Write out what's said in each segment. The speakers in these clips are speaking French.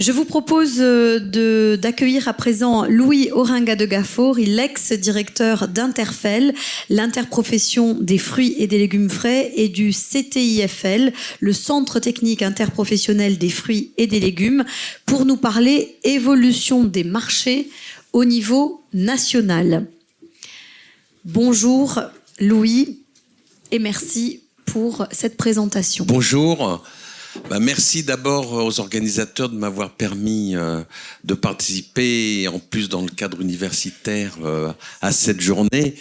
Je vous propose d'accueillir à présent Louis Oringa de Gafour, l'ex-directeur d'Interfel, l'interprofession des fruits et des légumes frais, et du CTIFL, le Centre technique interprofessionnel des fruits et des légumes, pour nous parler évolution des marchés au niveau national. Bonjour Louis et merci pour cette présentation. Bonjour. Merci d'abord aux organisateurs de m'avoir permis de participer, en plus dans le cadre universitaire, à cette journée.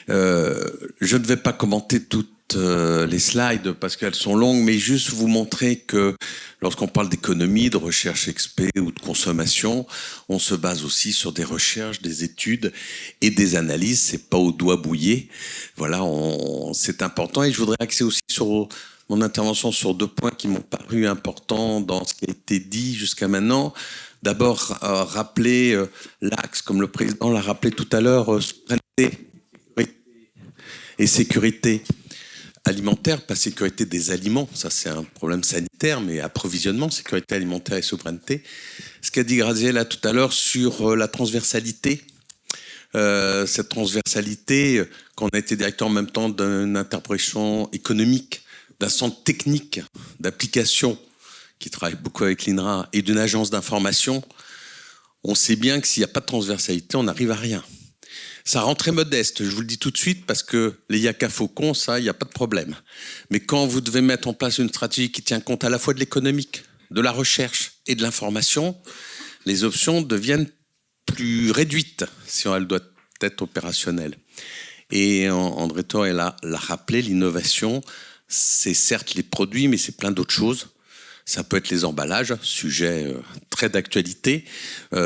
Je ne vais pas commenter toutes les slides parce qu'elles sont longues, mais juste vous montrer que lorsqu'on parle d'économie, de recherche expé ou de consommation, on se base aussi sur des recherches, des études et des analyses. C'est pas au doigt mouillé. Voilà, c'est important. Et je voudrais axer aussi sur mon intervention sur deux points qui m'ont paru importants dans ce qui a été dit jusqu'à maintenant. D'abord, rappeler l'axe, comme le président l'a rappelé tout à l'heure, souveraineté et sécurité alimentaire, pas sécurité des aliments, ça c'est un problème sanitaire, mais approvisionnement, sécurité alimentaire et souveraineté. Ce qu'a dit Graziella tout à l'heure sur la transversalité, cette transversalité, quand on a été directeur en même temps d'une interprétation économique, d'un centre technique d'application qui travaille beaucoup avec l'INRA et d'une agence d'information, on sait bien que s'il n'y a pas de transversalité, on n'arrive à rien. Ça rend très modeste, je vous le dis tout de suite, parce que les yaka faucons, ça, il n'y a pas de problème. Mais quand vous devez mettre en place une stratégie qui tient compte à la fois de l'économique, de la recherche et de l'information, les options deviennent plus réduites si elle doit être opérationnelle. Et André Thor l'a rappelé, l'innovation, c'est certes les produits, mais c'est plein d'autres choses. Ça peut être les emballages, sujet très d'actualité.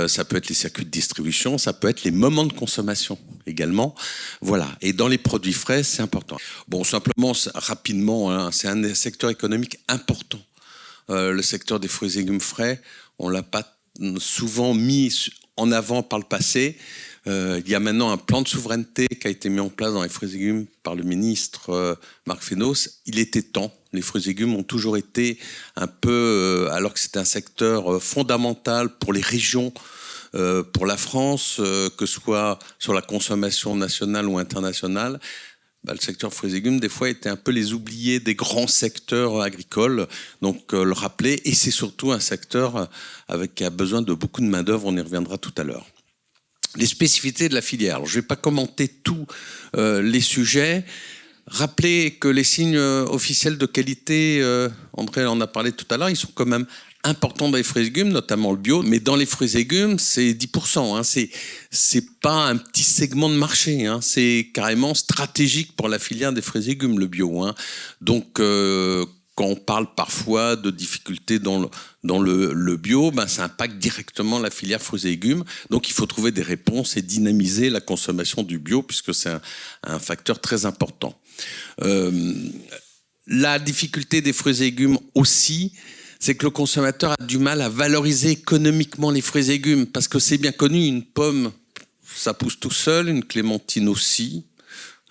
Ça peut être les circuits de distribution. Ça peut être les moments de consommation également. Voilà. Et dans les produits frais, c'est important. Bon, simplement, rapidement, hein, c'est un secteur économique important. Le secteur des fruits et légumes frais, on l'a pas souvent mis en avant par le passé. Il y a maintenant un plan de souveraineté qui a été mis en place dans les fruits et légumes par le ministre Marc Fesneau. Il était temps. Les fruits et légumes ont toujours été un peu, alors que c'est un secteur fondamental pour les régions, pour la France, que ce soit sur la consommation nationale ou internationale, le secteur fruits et légumes, des fois, était un peu les oubliés des grands secteurs agricoles. Donc, le rappeler. Et c'est surtout un secteur qui a besoin de beaucoup de main-d'œuvre. On y reviendra tout à l'heure. Les spécificités de la filière. Alors, je ne vais pas commenter tous les sujets. Rappelez que les signes officiels de qualité, André en a parlé tout à l'heure, ils sont quand même importants dans les fruits et légumes, notamment le bio. Mais dans les fruits et légumes, c'est 10%. Hein. C'est pas un petit segment de marché. Hein. C'est carrément stratégique pour la filière des fruits et légumes, le bio. Hein. Donc, quand on parle parfois de difficultés dans le bio, ça impacte directement la filière fruits et légumes. Donc, il faut trouver des réponses et dynamiser la consommation du bio, puisque c'est un facteur très important. La difficulté des fruits et légumes aussi, c'est que le consommateur a du mal à valoriser économiquement les fruits et légumes, parce que c'est bien connu, une pomme, ça pousse tout seul, une clémentine aussi,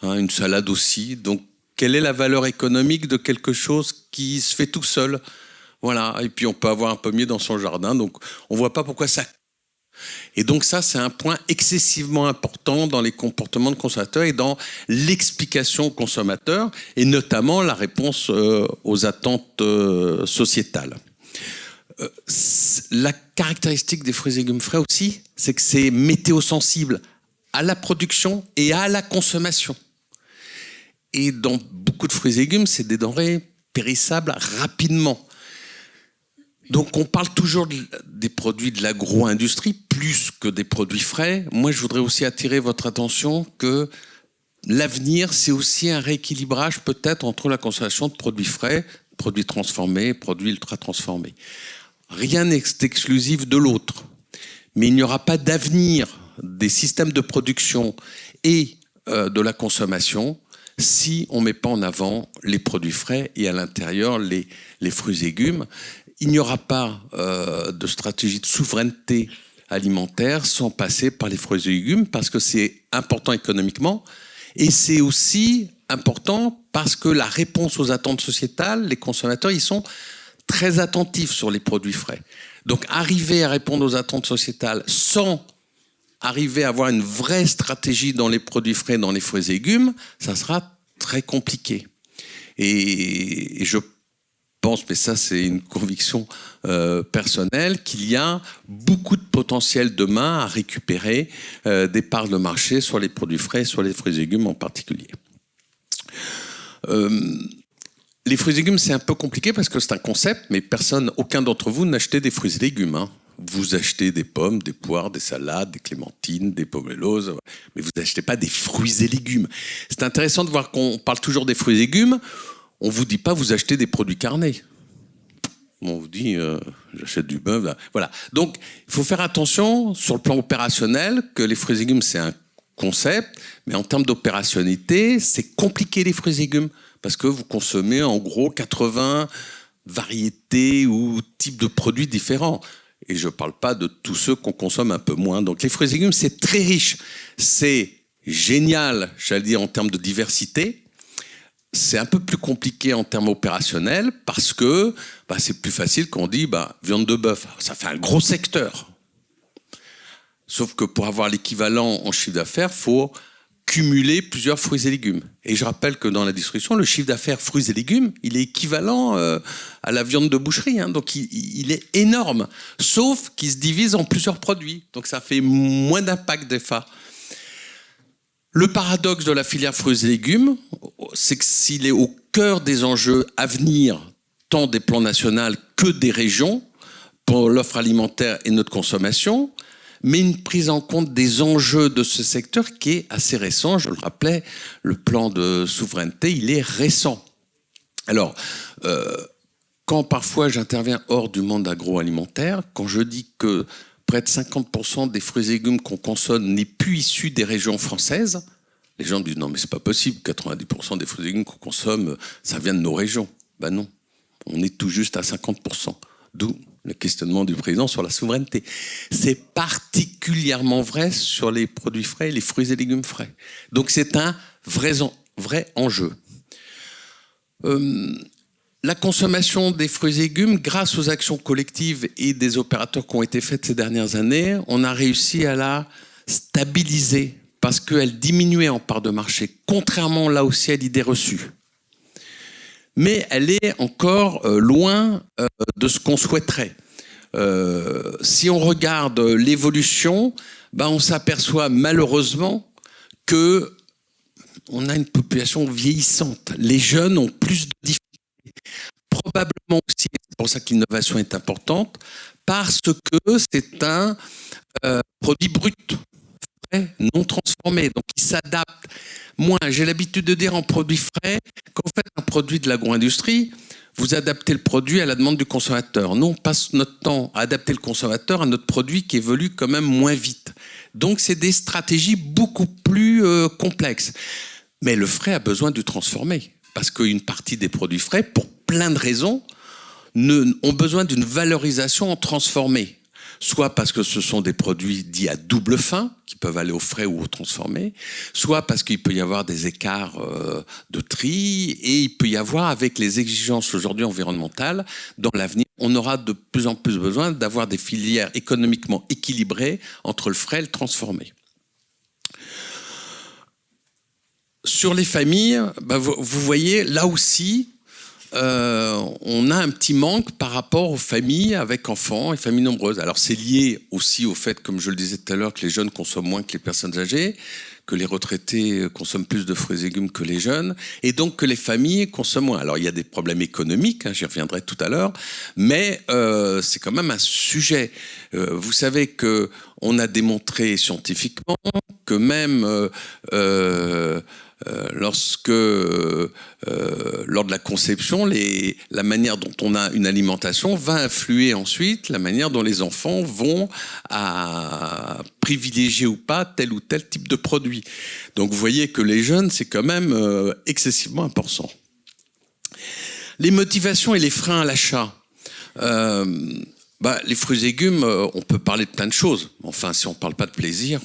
hein, une salade aussi. Donc, quelle est la valeur économique de quelque chose qui se fait tout seul? Voilà. Et puis, on peut avoir un pommier dans son jardin, donc on ne voit pas pourquoi ça. Et donc ça, c'est un point excessivement important dans les comportements de consommateurs et dans l'explication aux consommateurs, et notamment la réponse aux attentes sociétales. La caractéristique des fruits et légumes frais aussi, c'est que c'est météo-sensible à la production et à la consommation. Et dans beaucoup de fruits et légumes, c'est des denrées périssables rapidement. Donc on parle toujours des produits de l'agro-industrie plus que des produits frais. Moi, je voudrais aussi attirer votre attention que l'avenir, c'est aussi un rééquilibrage peut-être entre la consommation de produits frais, produits transformés, produits ultra-transformés. Rien n'est exclusif de l'autre. Mais il n'y aura pas d'avenir des systèmes de production et de la consommation si on ne met pas en avant les produits frais et à l'intérieur les fruits et légumes. Il n'y aura pas de stratégie de souveraineté alimentaire sans passer par les fruits et légumes, parce que c'est important économiquement et c'est aussi important parce que la réponse aux attentes sociétales, les consommateurs, ils sont très attentif sur les produits frais. Donc, arriver à répondre aux attentes sociétales sans arriver à avoir une vraie stratégie dans les produits frais, dans les fruits et légumes, ça sera très compliqué. Et je pense, mais ça c'est une conviction personnelle, qu'il y a beaucoup de potentiel demain à récupérer des parts de marché sur les produits frais, sur les fruits et légumes en particulier. Les fruits et légumes, c'est un peu compliqué parce que c'est un concept, mais aucun d'entre vous n'achetez des fruits et légumes. Hein. Vous achetez des pommes, des poires, des salades, des clémentines, des pomelos, mais vous n'achetez pas des fruits et légumes. C'est intéressant de voir qu'on parle toujours des fruits et légumes. On ne vous dit pas vous achetez des produits carnés. On vous dit j'achète du bœuf. Là. Voilà. Donc il faut faire attention sur le plan opérationnel que les fruits et légumes c'est un concept, mais en termes d'opérationnalité, c'est compliqué les fruits et légumes parce que vous consommez en gros 80 variétés ou types de produits différents. Et je ne parle pas de tous ceux qu'on consomme un peu moins. Donc les fruits et légumes, c'est très riche. C'est génial, j'allais dire, en termes de diversité. C'est un peu plus compliqué en termes opérationnels parce que c'est plus facile quand on dit viande de bœuf. Ça fait un gros secteur. Sauf que pour avoir l'équivalent en chiffre d'affaires, il faut cumuler plusieurs fruits et légumes. Et je rappelle que dans la distribution, le chiffre d'affaires fruits et légumes, il est équivalent à la viande de boucherie. Hein. Donc il est énorme, sauf qu'il se divise en plusieurs produits. Donc ça fait moins d'impact des fois. Le paradoxe de la filière fruits et légumes, c'est que s'il est au cœur des enjeux à venir, tant des plans nationaux que des régions, pour l'offre alimentaire et notre consommation, mais une prise en compte des enjeux de ce secteur qui est assez récent. Je le rappelais, le plan de souveraineté, il est récent. Alors, quand parfois j'interviens hors du monde agroalimentaire, quand je dis que près de 50% des fruits et légumes qu'on consomme n'est plus issu des régions françaises, les gens disent non mais c'est pas possible, 90% des fruits et légumes qu'on consomme, ça vient de nos régions. Ben non, on est tout juste à 50%. D'où le questionnement du président sur la souveraineté. C'est particulièrement vrai sur les produits frais et les fruits et légumes frais. Donc c'est un vrai enjeu. La consommation des fruits et légumes, grâce aux actions collectives et des opérateurs qui ont été faites ces dernières années, on a réussi à la stabiliser parce qu'elle diminuait en part de marché, contrairement là aussi à l'idée reçue. Mais elle est encore loin de ce qu'on souhaiterait. Si on regarde l'évolution, on s'aperçoit malheureusement que on a une population vieillissante. Les jeunes ont plus de difficultés. Probablement aussi, c'est pour ça que l'innovation est importante, parce que c'est un produit brut, frais, non transformé. Donc il s'adapte moins. J'ai l'habitude de dire en produit frais, quand vous faites un produit de l'agro-industrie, vous adaptez le produit à la demande du consommateur. Nous, on passe notre temps à adapter le consommateur à notre produit qui évolue quand même moins vite. Donc, c'est des stratégies beaucoup plus complexes. Mais le frais a besoin de transformer. Parce qu'une partie des produits frais, pour plein de raisons, ont besoin d'une valorisation en transformé. Soit parce que ce sont des produits dits à double fin, qui peuvent aller au frais ou au transformé, soit parce qu'il peut y avoir des écarts de tri, et il peut y avoir, avec les exigences aujourd'hui environnementales, dans l'avenir, on aura de plus en plus besoin d'avoir des filières économiquement équilibrées entre le frais et le transformé. Sur les familles, vous voyez, là aussi, on a un petit manque par rapport aux familles avec enfants et familles nombreuses. Alors c'est lié aussi au fait, comme je le disais tout à l'heure, que les jeunes consomment moins que les personnes âgées, que les retraités consomment plus de fruits et légumes que les jeunes, et donc que les familles consomment moins. Alors il y a des problèmes économiques, j'y reviendrai tout à l'heure, mais c'est quand même un sujet. Vous savez qu'on a démontré scientifiquement que même lors de la conception, la manière dont on a une alimentation va influer ensuite la manière dont les enfants vont à privilégier ou pas tel ou tel type de produit. Donc vous voyez que les jeunes, c'est quand même excessivement important. Les motivations et les freins à l'achat. Les fruits et légumes, on peut parler de plein de choses. Enfin, si on ne parle pas de plaisir,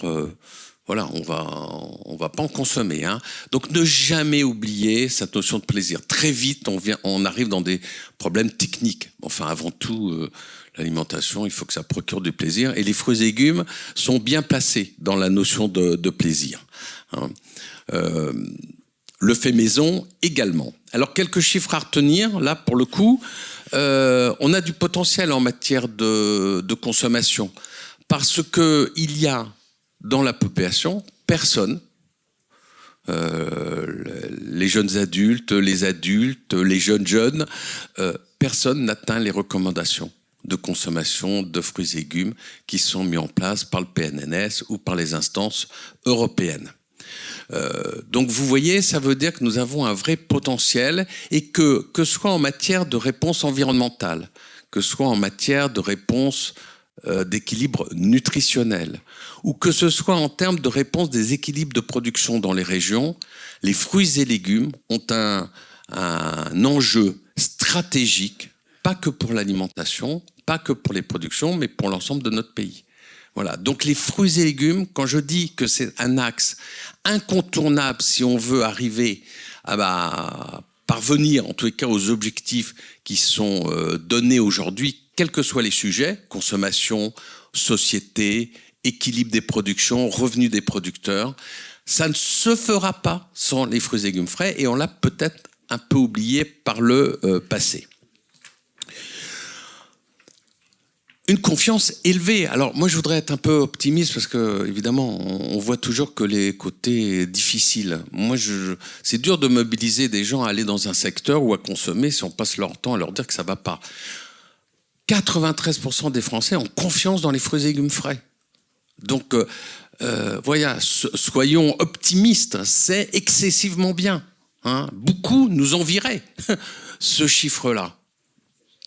voilà, on va pas en consommer. Hein. Donc ne jamais oublier cette notion de plaisir. Très vite, on arrive dans des problèmes techniques. Enfin, avant tout, l'alimentation, il faut que ça procure du plaisir. Et les fruits et légumes sont bien placés dans la notion de plaisir. Hein. Le fait maison également. Alors, quelques chiffres à retenir, là, pour le coup. On a du potentiel en matière de consommation. Parce qu'il y a dans la population personne, les jeunes adultes, les jeunes, personne n'atteint les recommandations de consommation de fruits et légumes qui sont mis en place par le PNNS ou par les instances européennes. Donc vous voyez, ça veut dire que nous avons un vrai potentiel et que ce soit en matière de réponse environnementale, que ce soit en matière de réponse d'équilibre nutritionnel, ou que ce soit en termes de réponse des équilibres de production dans les régions, les fruits et légumes ont un enjeu stratégique, pas que pour l'alimentation, pas que pour les productions, mais pour l'ensemble de notre pays. Voilà. Donc les fruits et légumes, quand je dis que c'est un axe incontournable si on veut arriver à parvenir, en tous les cas, aux objectifs qui sont donnés aujourd'hui, quels que soient les sujets, consommation, société, équilibre des productions, revenus des producteurs, ça ne se fera pas sans les fruits et légumes frais et on l'a peut-être un peu oublié par le passé. Une confiance élevée. Alors moi je voudrais être un peu optimiste parce que évidemment on voit toujours que les côtés difficiles. Moi c'est dur de mobiliser des gens à aller dans un secteur ou à consommer si on passe leur temps à leur dire que ça va pas. 93% des Français ont confiance dans les fruits et légumes frais. Donc voilà, soyons optimistes, c'est excessivement bien. Hein. Beaucoup nous envieraient ce chiffre-là.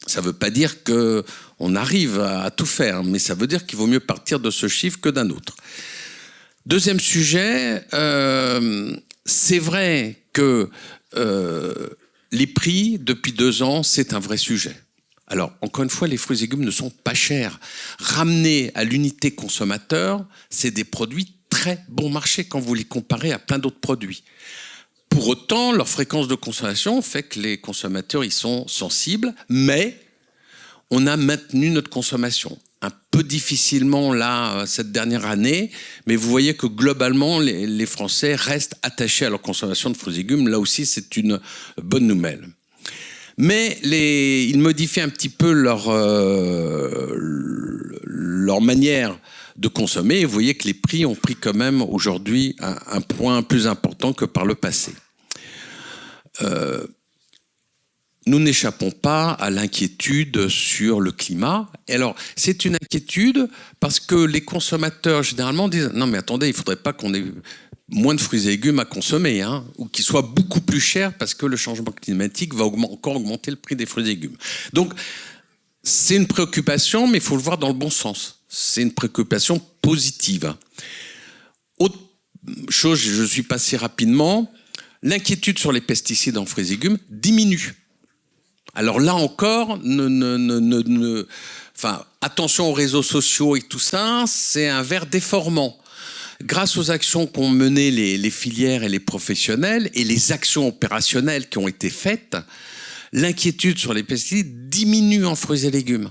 Ça ne veut pas dire qu'on arrive à tout faire, mais ça veut dire qu'il vaut mieux partir de ce chiffre que d'un autre. Deuxième sujet, c'est vrai que les prix, depuis 2 ans, c'est un vrai sujet. Alors, encore une fois, les fruits et légumes ne sont pas chers. Ramenés à l'unité consommateur, c'est des produits très bon marché quand vous les comparez à plein d'autres produits. Pour autant, leur fréquence de consommation fait que les consommateurs y sont sensibles, mais on a maintenu notre consommation. Un peu difficilement là, cette dernière année, mais vous voyez que globalement, les Français restent attachés à leur consommation de fruits et légumes. Là aussi, c'est une bonne nouvelle. Mais ils modifient un petit peu leur manière de consommer. Et vous voyez que les prix ont pris quand même aujourd'hui un point plus important que par le passé. Nous n'échappons pas à l'inquiétude sur le climat. Et alors, c'est une inquiétude parce que les consommateurs, généralement, disent « Non, mais attendez, il ne faudrait pas qu'on ait moins de fruits et légumes à consommer, hein, ou qu'ils soient beaucoup plus chers parce que le changement climatique va encore augmenter le prix des fruits et légumes. » Donc, c'est une préoccupation, mais il faut le voir dans le bon sens. C'est une préoccupation positive. Autre chose, je suis passé rapidement, l'inquiétude sur les pesticides en fruits et légumes diminue. Alors là encore, attention aux réseaux sociaux et tout ça, c'est un verre déformant. Grâce aux actions qu'ont menées les filières et les professionnels et les actions opérationnelles qui ont été faites, l'inquiétude sur les pesticides diminue en fruits et légumes.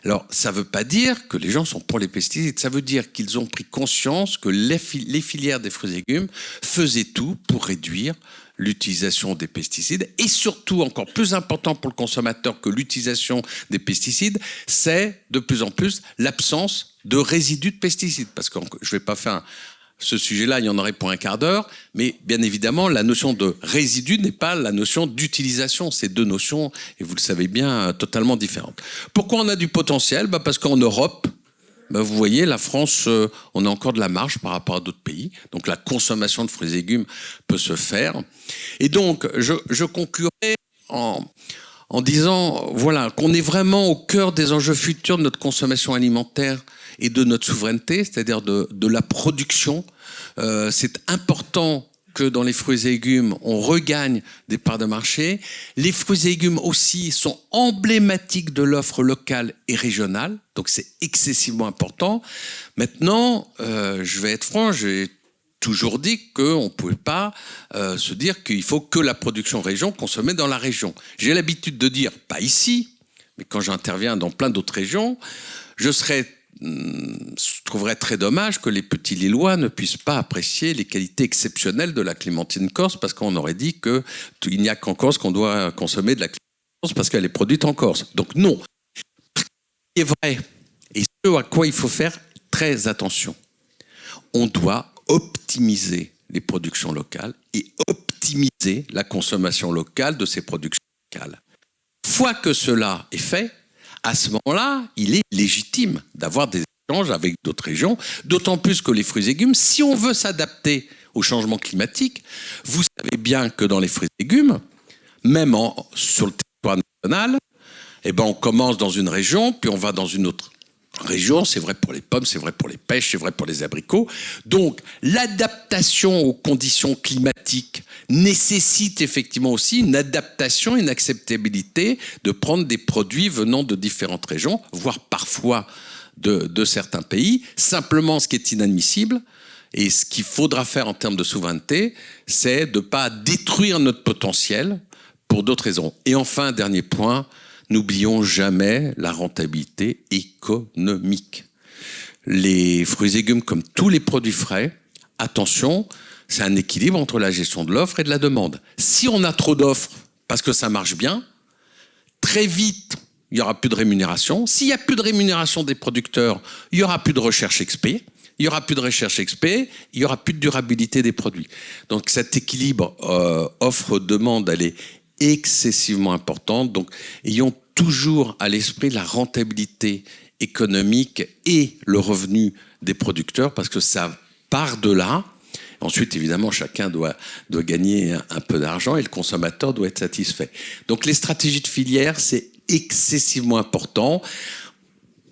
Alors, ça ne veut pas dire que les gens sont pour les pesticides, ça veut dire qu'ils ont pris conscience que les filières des fruits et légumes faisaient tout pour réduire l'utilisation des pesticides et surtout, encore plus important pour le consommateur que l'utilisation des pesticides, c'est de plus en plus l'absence de résidus de pesticides. Parce que je ne vais pas faire ce sujet-là, il y en aurait pour un quart d'heure, mais bien évidemment, la notion de résidu n'est pas la notion d'utilisation. C'est deux notions, et vous le savez bien, totalement différentes. Pourquoi on a du potentiel ? Parce qu'en Europe, vous voyez, la France, on a encore de la marge par rapport à d'autres pays. Donc la consommation de fruits et légumes peut se faire. Et donc, je conclurai en disant voilà, qu'on est vraiment au cœur des enjeux futurs de notre consommation alimentaire et de notre souveraineté, c'est-à-dire de la production. C'est important que dans les fruits et légumes, on regagne des parts de marché. Les fruits et légumes aussi sont emblématiques de l'offre locale et régionale, donc c'est excessivement important. Maintenant, je vais être franc, j'ai toujours dit qu'on ne pouvait pas se dire qu'il faut que la production région consommer dans la région. J'ai l'habitude de dire, pas ici, mais quand j'interviens dans plein d'autres régions, je trouverais très dommage que les petits Lillois ne puissent pas apprécier les qualités exceptionnelles de la clémentine corse, parce qu'on aurait dit qu'il n'y a qu'en Corse qu'on doit consommer de la clémentine corse parce qu'elle est produite en Corse. Donc non. Ce qui est vrai, et ce à quoi il faut faire très attention, on doit optimiser les productions locales et optimiser la consommation locale de ces productions locales. Une fois que cela est fait, à ce moment-là, il est légitime d'avoir des échanges avec d'autres régions, d'autant plus que les fruits et légumes, si on veut s'adapter au changement climatique, vous savez bien que dans les fruits et légumes, même sur le territoire national, on commence dans une région, puis on va dans une autre région. C'est vrai pour les pommes, c'est vrai pour les pêches, c'est vrai pour les abricots. Donc, l'adaptation aux conditions climatiques nécessite effectivement aussi une adaptation, une acceptabilité de prendre des produits venant de différentes régions, voire parfois de certains pays. Simplement, ce qui est inadmissible et ce qu'il faudra faire en termes de souveraineté, c'est de ne pas détruire notre potentiel pour d'autres raisons. Et enfin, dernier point, n'oublions jamais la rentabilité économique. Les fruits et légumes, comme tous les produits frais, attention, c'est un équilibre entre la gestion de l'offre et de la demande. Si on a trop d'offres, parce que ça marche bien, très vite, il n'y aura plus de rémunération. S'il n'y a plus de rémunération des producteurs, il n'y aura plus de recherche XP. Il n'y aura plus de recherche XP, il n'y aura plus de durabilité des produits. Donc cet équilibre offre-demande, elle est excessivement importante. Donc ayons toujours à l'esprit la rentabilité économique et le revenu des producteurs, parce que ça part de là. Ensuite, évidemment, chacun doit gagner un peu d'argent et le consommateur doit être satisfait. Donc les stratégies de filière, c'est excessivement important.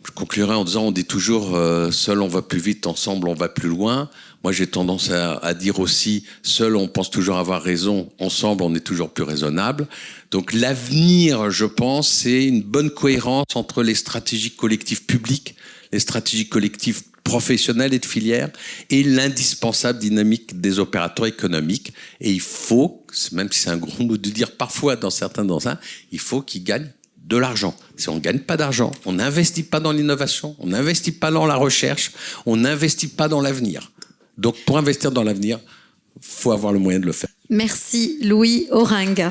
Je conclurai en disant, on dit toujours seul on va plus vite, ensemble on va plus loin. Moi j'ai tendance à dire aussi, seul on pense toujours avoir raison, ensemble on est toujours plus raisonnable. Donc l'avenir, je pense, c'est une bonne cohérence entre les stratégies collectives publiques, les stratégies collectives professionnelles et de filière, et l'indispensable dynamique des opérateurs économiques. Et il faut, même si c'est un gros mot de dire parfois dans certains il faut qu'ils gagnent de l'argent. Si on ne gagne pas d'argent, on n'investit pas dans l'innovation, on n'investit pas dans la recherche, on n'investit pas dans l'avenir. Donc pour investir dans l'avenir, il faut avoir le moyen de le faire. Merci Louis Oringue.